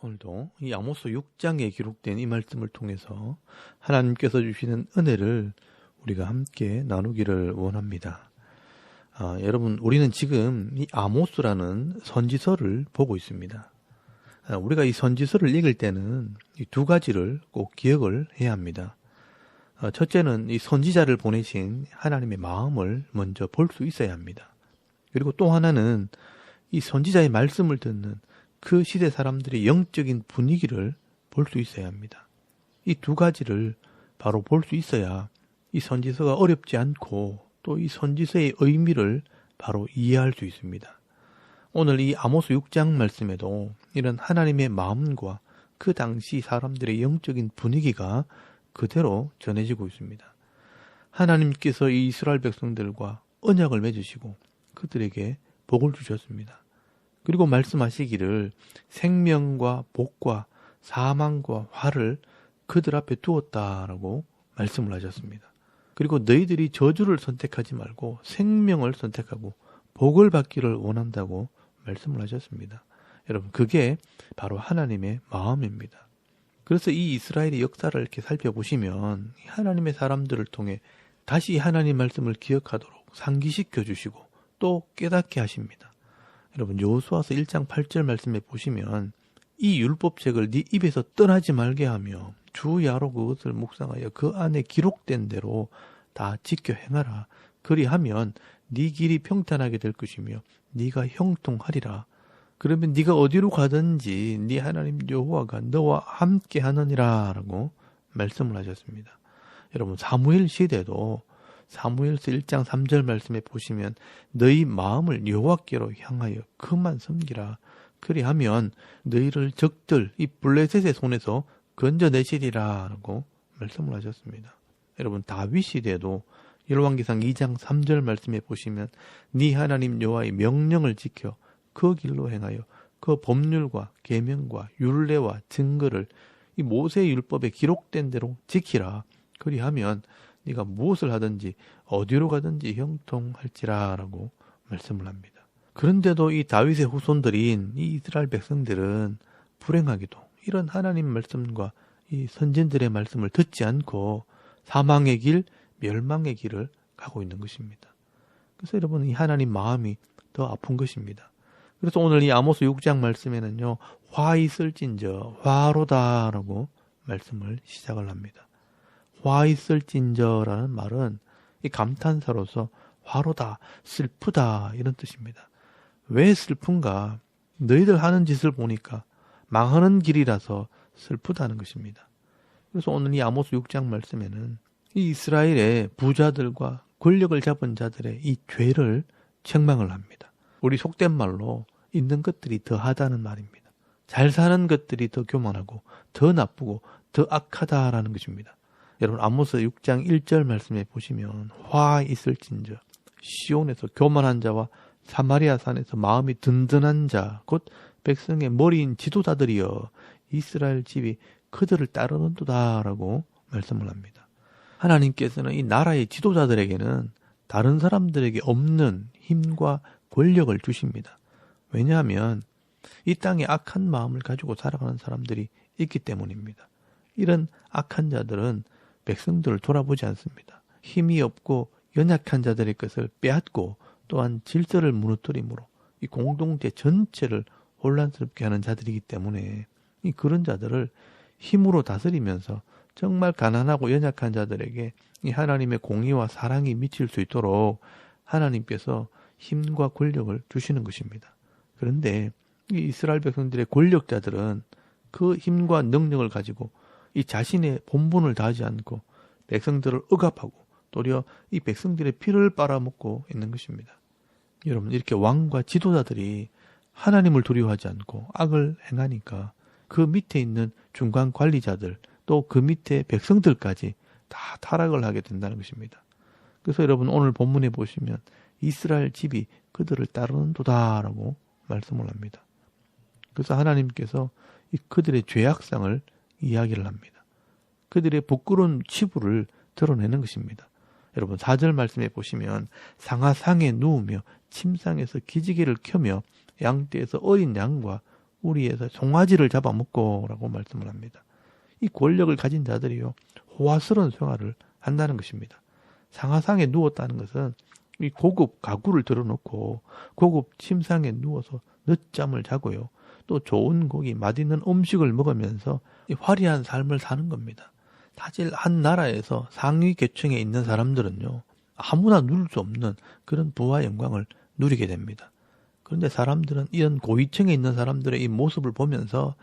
오늘도 이 아모스 6장에 기록된 이 말씀을 통해서 하나님께서 주시는 은혜를 우리가 함께 나누기를 원합니다. 여러분, 우리는 지금 이 아모스라는 선지서를 보고 있습니다. 우리가 이 선지서를 읽을 때는 이 두 가지를 꼭 기억을 해야 합니다. 첫째는 이 선지자를 보내신 하나님의 마음을 먼저 볼 수 있어야 합니다. 그리고 또 하나는 이 선지자의 말씀을 듣는 그 시대 사람들의 영적인 분위기를 볼 수 있어야 합니다. 이 두 가지를 바로 볼 수 있어야 이 선지서가 어렵지 않고 또 이 선지서의 의미를 바로 이해할 수 있습니다. 오늘 이 아모스 6장 말씀에도 이런 하나님의 마음과 그 당시 사람들의 영적인 분위기가 그대로 전해지고 있습니다. 하나님께서 이 이스라엘 백성들과 언약을 맺으시고 그들에게 복을 주셨습니다. 그리고 말씀하시기를 생명과 복과 사망과 화를 그들 앞에 두었다라고 말씀을 하셨습니다. 그리고 너희들이 저주를 선택하지 말고 생명을 선택하고 복을 받기를 원한다고 말씀을 하셨습니다. 여러분, 그게 바로 하나님의 마음입니다. 그래서 이 이스라엘의 역사를 이렇게 살펴보시면 하나님의 사람들을 통해 다시 하나님 말씀을 기억하도록 상기시켜 주시고 또 깨닫게 하십니다. 여러분, 여호수아서 1장 8절 말씀에 보시면 이 율법책을 네 입에서 떠나지 말게 하며 주야로 그것을 묵상하여 그 안에 기록된 대로 다 지켜 행하라. 그리하면 네 길이 평탄하게 될 것이며 네가 형통하리라. 그러면 네가 어디로 가든지 네 하나님 여호와가 너와 함께 하느니라 라고 말씀을 하셨습니다. 여러분, 사무엘 시대도 사무엘서 1장 3절 말씀에 보시면 너희 마음을 여호와께로 향하여 그만 섬기라. 그리하면 너희를 적들 이 블레셋의 손에서 건져내시리라 라고 말씀을 하셨습니다. 여러분, 다윗 시대도 열왕기상 2장 3절 말씀에 보시면 네 하나님 여호와의 명령을 지켜 그 길로 행하여 그 법률과 계명과 율례와 증거를 이 모세의 율법에 기록된 대로 지키라. 그리하면 네가 무엇을 하든지 어디로 가든지 형통할지라 라고 말씀을 합니다. 그런데도 이 다윗의 후손들인 이 이스라엘 백성들은 불행하게도 이런 하나님 말씀과 이 선진들의 말씀을 듣지 않고 사망의 길, 멸망의 길을 가고 있는 것입니다. 그래서 여러분, 이 하나님 마음이 더 아픈 것입니다. 그래서 오늘 이 아모스 6장 말씀에는요, 화 있을진저 화로다라고 말씀을 시작을 합니다. 화 있을진저라는 말은 이 감탄사로서 화로다, 슬프다 이런 뜻입니다. 왜 슬픈가? 너희들 하는 짓을 보니까 망하는 길이라서 슬프다는 것입니다. 그래서 오늘 이 아모스 6장 말씀에는 이 이스라엘의 부자들과 권력을 잡은 자들의 이 죄를 책망을 합니다. 우리 속된 말로 있는 것들이 더하다는 말입니다. 잘 사는 것들이 더 교만하고 더 나쁘고 더 악하다라는 것입니다. 여러분, 아모스 6장 1절 말씀에 보시면 화 있을진저 시온에서 교만한 자와 사마리아 산에서 마음이 든든한 자 곧 백성의 머리인 지도자들이여 이스라엘 집이 그들을 따르는도다라고 말씀을 합니다. 하나님께서는 이 나라의 지도자들에게는 다른 사람들에게 없는 힘과 권력을 주십니다. 왜냐하면 이 땅에 악한 마음을 가지고 살아가는 사람들이 있기 때문입니다. 이런 악한 자들은 백성들을 돌아보지 않습니다. 힘이 없고 연약한 자들의 것을 빼앗고 또한 질서를 무너뜨림으로 이 공동체 전체를 혼란스럽게 하는 자들이기 때문에 이 그런 자들을 힘으로 다스리면서 정말 가난하고 연약한 자들에게 이 하나님의 공의와 사랑이 미칠 수 있도록 하나님께서 힘과 권력을 주시는 것입니다. 그런데 이 이스라엘 백성들의 권력자들은 그 힘과 능력을 가지고 이 자신의 본분을 다하지 않고 백성들을 억압하고 도리어 이 백성들의 피를 빨아먹고 있는 것입니다. 여러분, 이렇게 왕과 지도자들이 하나님을 두려워하지 않고 악을 행하니까 그 밑에 있는 중간 관리자들 또 그 밑에 백성들까지 다 타락을 하게 된다는 것입니다. 그래서 여러분, 오늘 본문에 보시면 이스라엘 집이 그들을 따르는도다라고 말씀을 합니다. 그래서 하나님께서 그들의 죄악상을 이야기를 합니다. 그들의 부끄러운 치부를 드러내는 것입니다. 여러분 4절 말씀에 보시면 상하상에 누우며 침상에서 기지개를 켜며 양떼에서 어린 양과 우리에서 송아지를 잡아먹고 라고 말씀을 합니다. 이 권력을 가진 자들이요 호화스러운 생활을 한다는 것입니다. 상하상에 누웠다는 것은 이 고급 가구를 들어놓고 고급 침상에 누워서 늦잠을 자고요. 또 좋은 고기, 맛있는 음식을 먹으면서 이 화려한 삶을 사는 겁니다. 사실 한 나라에서 상위 계층에 있는 사람들은요. 아무나 누릴 수 없는 그런 부와 영광을 누리게 됩니다. 그런데 사람들은 이런 고위층에 있는 사람들의 이 모습을 보면서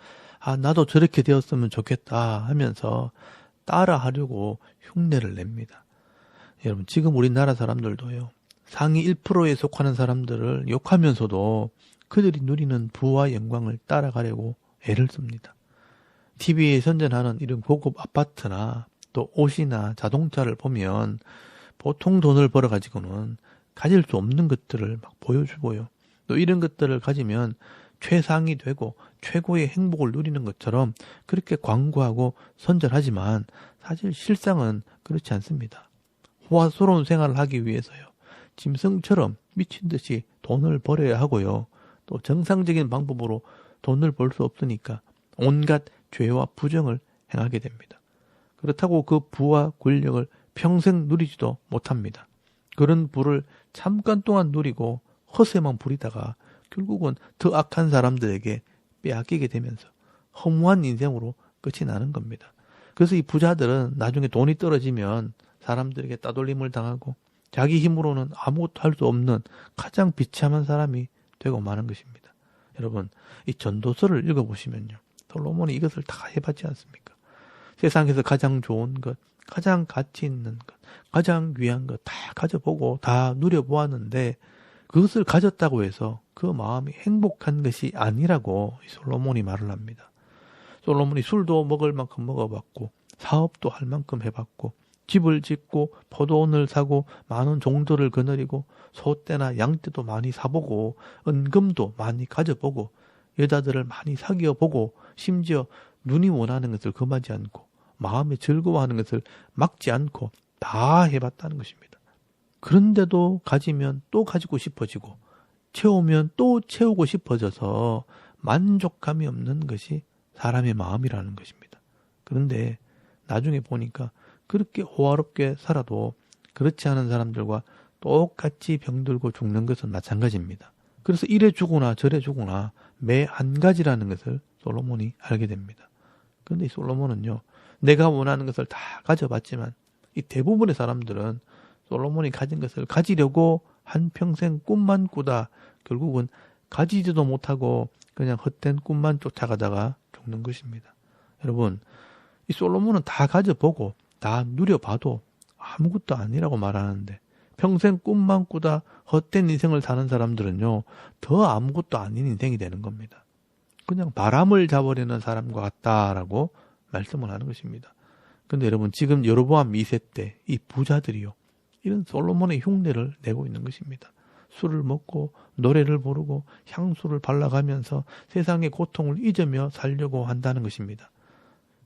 나도 저렇게 되었으면 좋겠다 하면서 따라하려고 흉내를 냅니다. 여러분 지금 우리나라 사람들도요. 상위 1%에 속하는 사람들을 욕하면서도 그들이 누리는 부와 영광을 따라가려고 애를 씁니다. TV에 선전하는 이런 고급 아파트나 또 옷이나 자동차를 보면 보통 돈을 벌어가지고는 가질 수 없는 것들을 막 보여주고요. 또 이런 것들을 가지면 최상이 되고 최고의 행복을 누리는 것처럼 그렇게 광고하고 선전하지만 사실 실상은 그렇지 않습니다. 호화스러운 생활을 하기 위해서요. 짐승처럼 미친 듯이 돈을 벌어야 하고요. 또 정상적인 방법으로 돈을 벌 수 없으니까 온갖 죄와 부정을 행하게 됩니다. 그렇다고 그 부와 권력을 평생 누리지도 못합니다. 그런 부를 잠깐 동안 누리고 허세만 부리다가 결국은 더 악한 사람들에게 빼앗기게 되면서 허무한 인생으로 끝이 나는 겁니다. 그래서 이 부자들은 나중에 돈이 떨어지면 사람들에게 따돌림을 당하고 자기 힘으로는 아무것도 할 수 없는 가장 비참한 사람이 되고 마는 것입니다. 여러분, 이 전도서를 읽어보시면요. 솔로몬이 이것을 다 해봤지 않습니까? 세상에서 가장 좋은 것, 가장 가치 있는 것, 가장 귀한 것 다 가져보고 다 누려보았는데 그것을 가졌다고 해서 그 마음이 행복한 것이 아니라고 솔로몬이 말을 합니다. 솔로몬이 술도 먹을 만큼 먹어봤고 사업도 할 만큼 해봤고 집을 짓고 포도원을 사고 많은 종들을 거느리고 소떼나 양떼도 많이 사보고 은금도 많이 가져보고 여자들을 많이 사귀어보고 심지어 눈이 원하는 것을 금하지 않고 마음에 즐거워하는 것을 막지 않고 다 해봤다는 것입니다. 그런데도 가지면 또 가지고 싶어지고 채우면 또 채우고 싶어져서 만족감이 없는 것이 사람의 마음이라는 것입니다. 그런데 나중에 보니까 그렇게 호화롭게 살아도 그렇지 않은 사람들과 똑같이 병들고 죽는 것은 마찬가지입니다. 그래서 이래 죽으나 저래 죽으나 매 한 가지라는 것을 솔로몬이 알게 됩니다. 그런데 이 솔로몬은요. 내가 원하는 것을 다 가져봤지만 이 대부분의 사람들은 솔로몬이 가진 것을 가지려고 한평생 꿈만 꾸다 결국은 가지지도 못하고 그냥 헛된 꿈만 쫓아가다가 죽는 것입니다. 여러분, 이 솔로몬은 다 가져보고 다 누려봐도 아무것도 아니라고 말하는데 평생 꿈만 꾸다 헛된 인생을 사는 사람들은요. 더 아무것도 아닌 인생이 되는 겁니다. 그냥 바람을 잡으려는 사람과 같다라고 말씀을 하는 것입니다. 근데 여러분 지금 여로보암 2세 때 이 부자들이요. 이런 솔로몬의 흉내를 내고 있는 것입니다. 술을 먹고 노래를 부르고 향수를 발라가면서 세상의 고통을 잊으며 살려고 한다는 것입니다.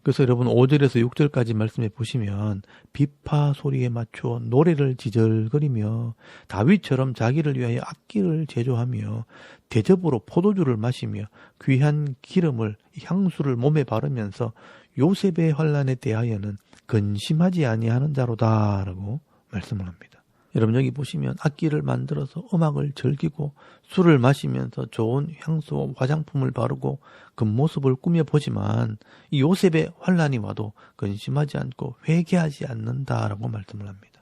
그래서 여러분 5절에서 6절까지 말씀해 보시면 비파 소리에 맞추어 노래를 지절거리며 다윗처럼 자기를 위하여 악기를 제조하며 대접으로 포도주를 마시며 귀한 기름을 향수를 몸에 바르면서 요셉의 환난에 대하여는 근심하지 아니하는 자로다라고 말씀을 합니다. 여러분 여기 보시면 악기를 만들어서 음악을 즐기고 술을 마시면서 좋은 향수와 화장품을 바르고 그 모습을 꾸며보지만 이 요셉의 환난이 와도 근심하지 않고 회개하지 않는다라고 말씀을 합니다.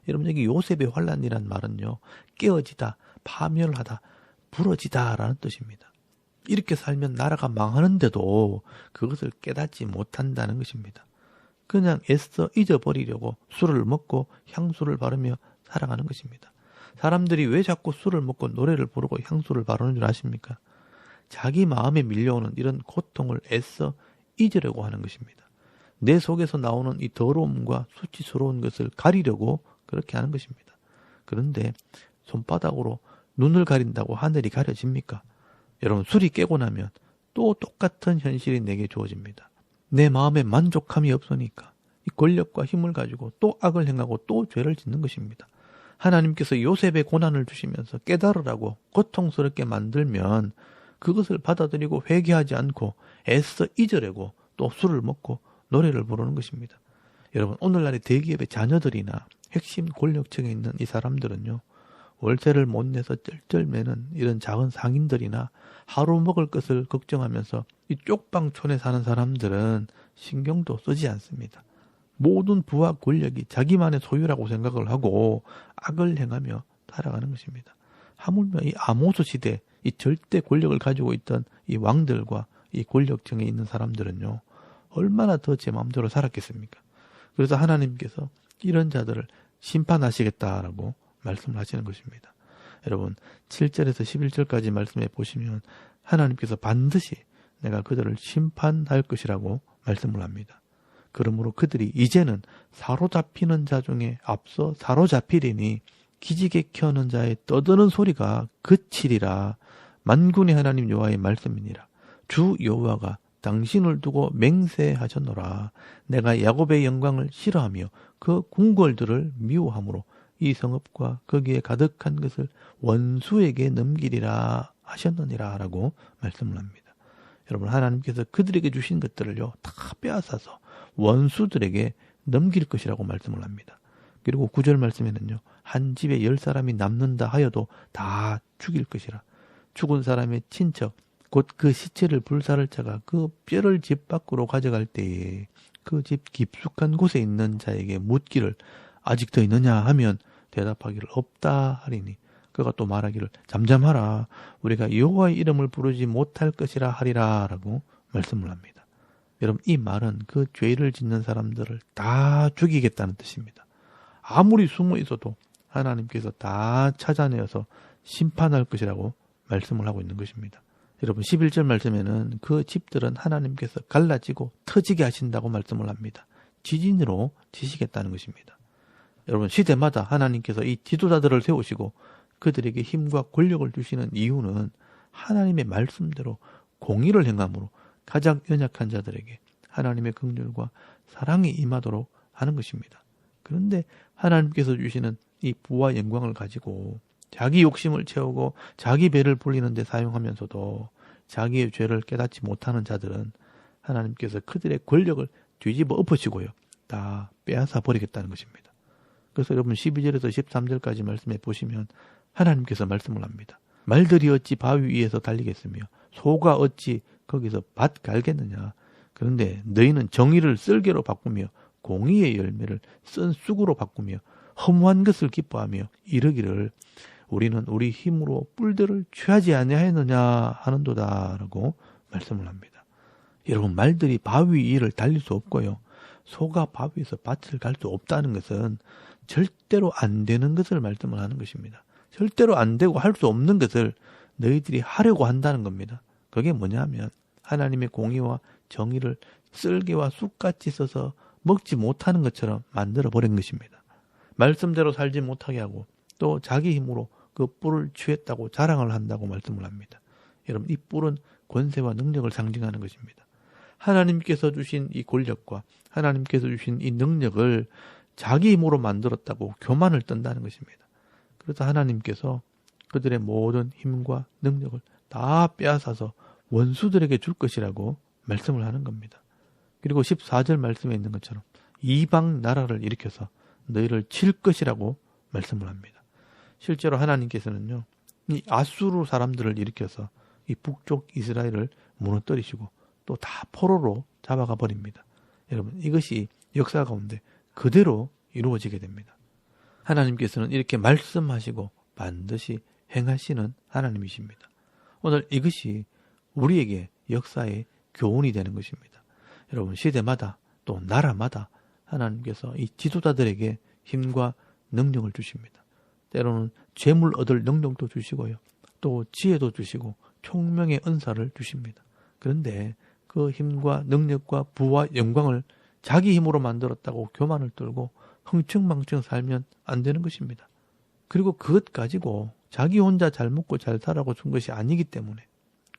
여러분 여기 요셉의 환난이란 말은요. 깨어지다, 파멸하다, 부러지다라는 뜻입니다. 이렇게 살면 나라가 망하는데도 그것을 깨닫지 못한다는 것입니다. 그냥 애써 잊어버리려고 술을 먹고 향수를 바르며 살아가는 것입니다. 사람들이 왜 자꾸 술을 먹고 노래를 부르고 향수를 바르는 줄 아십니까? 자기 마음에 밀려오는 이런 고통을 애써 잊으려고 하는 것입니다. 내 속에서 나오는 이 더러움과 수치스러운 것을 가리려고 그렇게 하는 것입니다. 그런데 손바닥으로 눈을 가린다고 하늘이 가려집니까? 여러분 술이 깨고 나면 또 똑같은 현실이 내게 주어집니다. 내 마음에 만족함이 없으니까 이 권력과 힘을 가지고 또 악을 행하고 또 죄를 짓는 것입니다. 하나님께서 요셉의 고난을 주시면서 깨달으라고 고통스럽게 만들면 그것을 받아들이고 회개하지 않고 애써 잊으려고 또 술을 먹고 노래를 부르는 것입니다. 여러분, 오늘날의 대기업의 자녀들이나 핵심 권력층에 있는 이 사람들은요, 월세를 못 내서 쩔쩔매는 이런 작은 상인들이나 하루 먹을 것을 걱정하면서 이 쪽방촌에 사는 사람들은 신경도 쓰지 않습니다. 모든 부와 권력이 자기만의 소유라고 생각을 하고 악을 행하며 살아가는 것입니다. 하물며 이 아모스 시대 이 절대 권력을 가지고 있던 이 왕들과 이 권력층에 있는 사람들은요, 얼마나 더 제 마음대로 살았겠습니까? 그래서 하나님께서 이런 자들을 심판하시겠다라고 말씀을 하시는 것입니다. 여러분, 7절에서 11절까지 말씀해 보시면 하나님께서 반드시 내가 그들을 심판할 것이라고 말씀을 합니다. 그러므로 그들이 이제는 사로잡히는 자 중에 앞서 사로잡히리니 기지개 켜는 자의 떠드는 소리가 그치리라. 만군의 하나님 여호와의 말씀이니라. 주 여호와가 당신을 두고 맹세하셨노라. 내가 야곱의 영광을 싫어하며 그 궁궐들을 미워하므로 이 성읍과 거기에 가득한 것을 원수에게 넘기리라 하셨느니라 라고 말씀을 합니다. 여러분, 하나님께서 그들에게 주신 것들을요 다 빼앗아서 원수들에게 넘길 것이라고 말씀을 합니다. 그리고 9절 말씀에는요, 한 집에 10사람이 남는다 하여도 다 죽일 것이라. 죽은 사람의 친척 곧 그 시체를 불사를 차가 그 뼈를 집 밖으로 가져갈 때에 그 집 깊숙한 곳에 있는 자에게 묻기를 아직 더 있느냐 하면 대답하기를 없다 하리니 그가 또 말하기를 잠잠하라. 우리가 여호와의 이름을 부르지 못할 것이라 하리라 라고 말씀을 합니다. 여러분, 이 말은 그 죄를 짓는 사람들을 다 죽이겠다는 뜻입니다. 아무리 숨어 있어도 하나님께서 다 찾아내어서 심판할 것이라고 말씀을 하고 있는 것입니다. 여러분, 11절 말씀에는 그 집들은 하나님께서 갈라지고 터지게 하신다고 말씀을 합니다. 지진으로 지시겠다는 것입니다. 여러분, 시대마다 하나님께서 이 지도자들을 세우시고 그들에게 힘과 권력을 주시는 이유는 하나님의 말씀대로 공의를 행함으로 가장 연약한 자들에게 하나님의 긍휼과 사랑이 임하도록 하는 것입니다. 그런데 하나님께서 주시는 이 부와 영광을 가지고 자기 욕심을 채우고 자기 배를 불리는 데 사용하면서도 자기의 죄를 깨닫지 못하는 자들은 하나님께서 그들의 권력을 뒤집어 엎으시고요, 다 빼앗아 버리겠다는 것입니다. 그래서 여러분 12절에서 13절까지 말씀해 보시면 하나님께서 말씀을 합니다. 말들이 어찌 바위 위에서 달리겠으며 소가 어찌 거기서 밭 갈겠느냐. 그런데 너희는 정의를 쓸개로 바꾸며 공의의 열매를 쓴 쑥으로 바꾸며 허무한 것을 기뻐하며 이르기를 우리는 우리 힘으로 뿔들을 취하지 아니하였느냐 하는도다 라고 말씀을 합니다. 여러분, 말들이 바위 위를 달릴 수 없고요, 소가 바위에서 밭을 갈 수 없다는 것은 절대로 안 되는 것을 말씀을 하는 것입니다. 절대로 안 되고 할 수 없는 것을 너희들이 하려고 한다는 겁니다. 그게 뭐냐면 하나님의 공의와 정의를 쓸개와 쑥같이 써서 먹지 못하는 것처럼 만들어 버린 것입니다. 말씀대로 살지 못하게 하고 또 자기 힘으로 그 뿔을 취했다고 자랑을 한다고 말씀을 합니다. 여러분, 이 뿔은 권세와 능력을 상징하는 것입니다. 하나님께서 주신 이 권력과 하나님께서 주신 이 능력을 자기 힘으로 만들었다고 교만을 떤다는 것입니다. 그래서 하나님께서 그들의 모든 힘과 능력을 다 빼앗아서 원수들에게 줄 것이라고 말씀을 하는 겁니다. 그리고 14절 말씀에 있는 것처럼 이방 나라를 일으켜서 너희를 칠 것이라고 말씀을 합니다. 실제로 하나님께서는요, 이 아수르 사람들을 일으켜서 이 북쪽 이스라엘을 무너뜨리시고 또 다 포로로 잡아가 버립니다. 여러분, 이것이 역사 가운데 그대로 이루어지게 됩니다. 하나님께서는 이렇게 말씀하시고 반드시 행하시는 하나님이십니다. 오늘 이것이 우리에게 역사의 교훈이 되는 것입니다. 여러분, 시대마다 또 나라마다 하나님께서 이 지도자들에게 힘과 능력을 주십니다. 때로는 재물 얻을 능력도 주시고요, 또 지혜도 주시고 총명의 은사를 주십니다. 그런데 그 힘과 능력과 부와 영광을 자기 힘으로 만들었다고 교만을 떨고 흥청망청 살면 안 되는 것입니다. 그리고 그것 가지고 자기 혼자 잘 먹고 잘 살라고 준 것이 아니기 때문에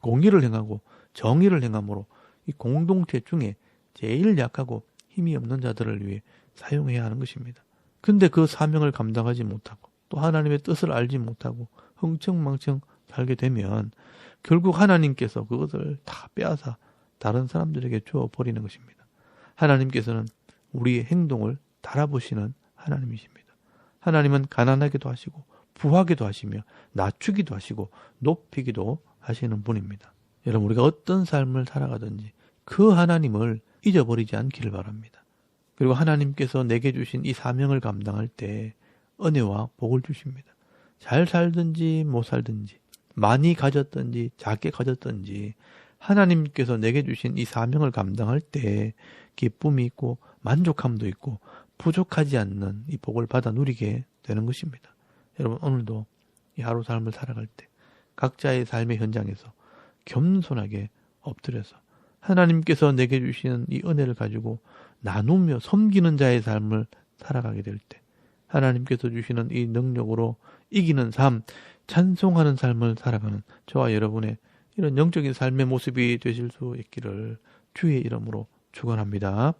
공의를 행하고 정의를 행함으로 이 공동체 중에 제일 약하고 힘이 없는 자들을 위해 사용해야 하는 것입니다. 근데 그 사명을 감당하지 못하고 또 하나님의 뜻을 알지 못하고 흥청망청 살게 되면 결국 하나님께서 그것을 다 빼앗아 다른 사람들에게 주어버리는 것입니다. 하나님께서는 우리의 행동을 달아보시는 하나님이십니다. 하나님은 가난하기도 하시고 부하기도 하시며 낮추기도 하시고 높이기도 하시는 분입니다. 여러분, 우리가 어떤 삶을 살아가든지 그 하나님을 잊어버리지 않기를 바랍니다. 그리고 하나님께서 내게 주신 이 사명을 감당할 때 은혜와 복을 주십니다. 잘 살든지 못 살든지 많이 가졌든지 작게 가졌든지 하나님께서 내게 주신 이 사명을 감당할 때 기쁨이 있고 만족함도 있고 부족하지 않는 이 복을 받아 누리게 되는 것입니다. 여러분, 오늘도 이 하루 삶을 살아갈 때 각자의 삶의 현장에서 겸손하게 엎드려서 하나님께서 내게 주시는 이 은혜를 가지고 나누며 섬기는 자의 삶을 살아가게 될 때 하나님께서 주시는 이 능력으로 이기는 삶, 찬송하는 삶을 살아가는 저와 여러분의 이런 영적인 삶의 모습이 되실 수 있기를 주의 이름으로 축원합니다.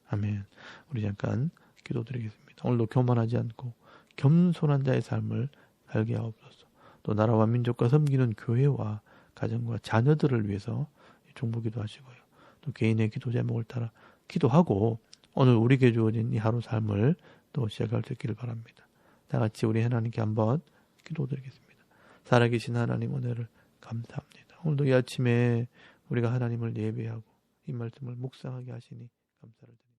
아멘. 우리 잠깐 기도드리겠습니다. 오늘도 교만하지 않고 겸손한 자의 삶을 살게 하옵소서. 또 나라와 민족과 섬기는 교회와 가정과 자녀들을 위해서 중보기도 하시고요. 또 개인의 기도 제목을 따라 기도하고 오늘 우리에게 주어진 이 하루 삶을 또 시작할 수 있기를 바랍니다. 다 같이 우리 하나님께 한번 기도드리겠습니다. 살아계신 하나님, 은혜를 감사합니다. 오늘도 이 아침에 우리가 하나님을 예배하고 이 말씀을 묵상하게 하시니 감사를 드립니다.